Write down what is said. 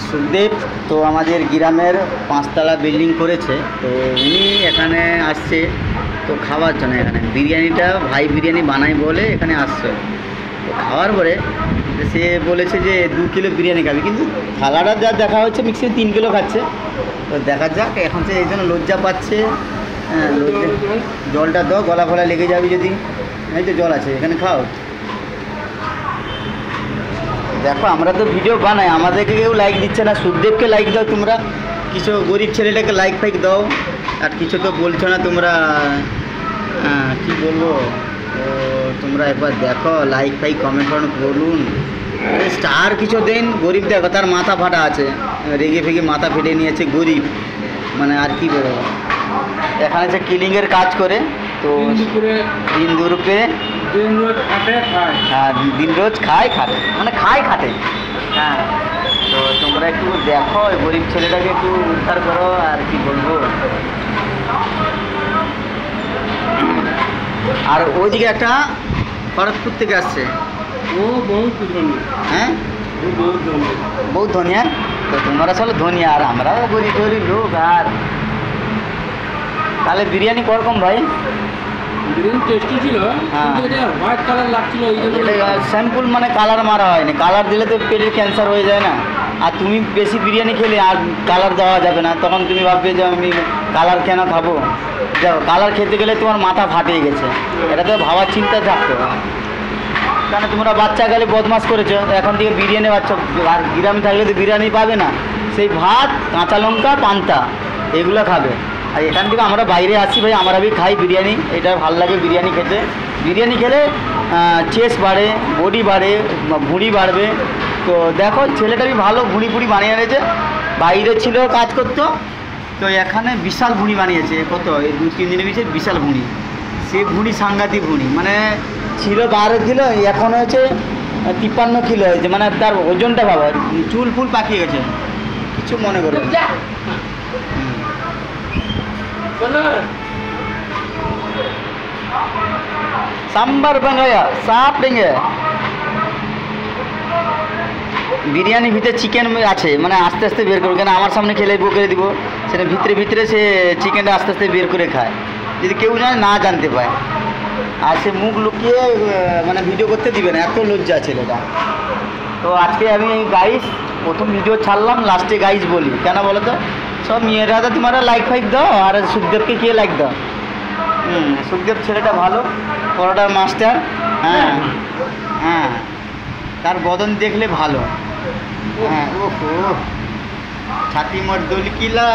সুখদেব তো আমাদের গ্রামের 5তলা বিল্ডিং করেছে, তো উনি এখানে আসছে তো খাওয়ার জন্য। এখানে বিরিয়ানিটা ভাই বিরিয়ানি বানাই বলে এখানে আসছে। তো খাওয়ার পরে সে বলেছে যে 2 কিলো বিরিয়ানি খাবে, কিন্তু থালাটা যা দেখা হচ্ছে মিক্সিং 3 কিলো খাচ্ছে। তো দেখা যাক, এখন সে এই জন্য লজ্জা পাচ্ছে। হ্যাঁ, লজ্জা। জলটা দাও, গলা ফলা লেগে যাবে যদি। এই তো জল আছে, এখানে খাও। দেখো, আমরা তো ভিডিও বানাই, আমাদেরকে কেউ লাইক দিচ্ছে না। সুখদেবকে লাইক দাও তোমরা, কিছু গরিব ছেলেটাকে লাইক ফাইক দাও। আর কিছু তো বলছো না তোমরা, কি বলবো। তো তোমরা একবার দেখো, লাইক ফাইক কমেন্ট বলুন। স্টার কিছু দিন। গরিব দেখো, তার মাথা ফাটা আছে, রেগে ফেগে মাথা ফেটে নিয়েছে গরিব, মানে আর কি বলবো। এখানে যে কিলিংয়ের কাজ করে, তো দিন দুপুরে হ্যাঁ, দিন রোজ খায় খাটে, মানে খাটে। হ্যাঁ, তো তোমরা একটু দেখো, গরিব ছেলেটাকে একটু উদ্ধার করো, আর কি বলবো। আর ওইদিকে একটা খড়গপুর থেকে আসছে, ও বহুত ধনী। হ্যাঁ, বহুত ধনিয়া। তো তোমরা আসলে ধনিয়া, আর আমরাও গরিব গরিব লোক। আর তাহলে বিরিয়ানি করকম ভাই? বিরিয়ানি টেস্টি ছিল, হ্যাঁ, এটা হোয়াইট কালার লাগছিল, ওই জন্য স্যাম্পল, মানে কালার মারা হয়নি। কালার দিলে তো পেটের ক্যান্সার হয়ে যায় না। আর তুমি বেশি বিরিয়ানি খেলে আর কালার দেওয়া যাবে না, তখন তুমি ভাববে যে আমি কালার কেন খাবো। দেখো, কালার খেতে গেলে তোমার মাথা ফাটিয়ে গেছে, এটা তো ভাবার চিন্তা থাকতো। কারণ তোমরা বাচ্চা গেলে বদমাস করেছো, এখন থেকে বিরিয়ানি বাচ্চা। আর গ্রামে থাকলে তো বিরিয়ানি পাবে না, সেই ভাত, কাঁচা লঙ্কা, পান্তা এগুলো খাবে। আর এখান থেকে আমরা বাইরে আসি ভাই, আমরা খাই বিরিয়ানি, এটা ভালো লাগে বিরিয়ানি খেতে। বিরিয়ানি খেলে চেস্ট বাড়ে, বডি বাড়ে, ভুঁড়ি বাড়বে। তো দেখো, ছেলেটা ভালো ভুঁড়ি বানিয়ে এনেছে। বাইরে ছিল, কাজ করতো, তো এখানে বিশাল ভুঁড়ি বানিয়েছে। কত, এই 2-3 দিনের পিছিয়ে বিশাল ভুঁড়ি। সে ভুঁড়ি সাংঘাতিক ভুঁড়ি, মানে ছিল 12 কিলো, এখন হয়েছে 53 কিলো হয়েছে। মানে তার ওজনটা বাবা, চুল ফুল পাকিয়ে গেছে, কিছু মনে করবে না। सांबर बन गया, साफ देंगे। বিরিয়ানি ভিতরে চিকেন আছে, মানে আস্তে আস্তে বের করবো, কেন আমার সামনে খেলে বকে দিব। সেটা ভিতরে ভিতরে সে চিকেনটা আস্তে আস্তে বের করে খায়, যদি কেউ না জানতে পায়। আর সে মুখ লুকিয়ে মানে ভিডিও করতে দিবে না, এত লজ্জা ছেলেটা। তো আজকে আমি গাইস প্রথম ভিডিও ছাড়লাম, লাস্টে গাইস বলি কেন বলো তো, সব মেয়েরা তো তোমরা লাইক ফাইক দাও, আর সুখদেবকে কে লাইক দাও। সুখদেব ছেলেটা ভালো, পরোটার মাস্টার। হ্যাঁ হ্যাঁ, তার বদন দেখলে ভালো। হ্যাঁ, ও ছাতি মোর দোলকিলা।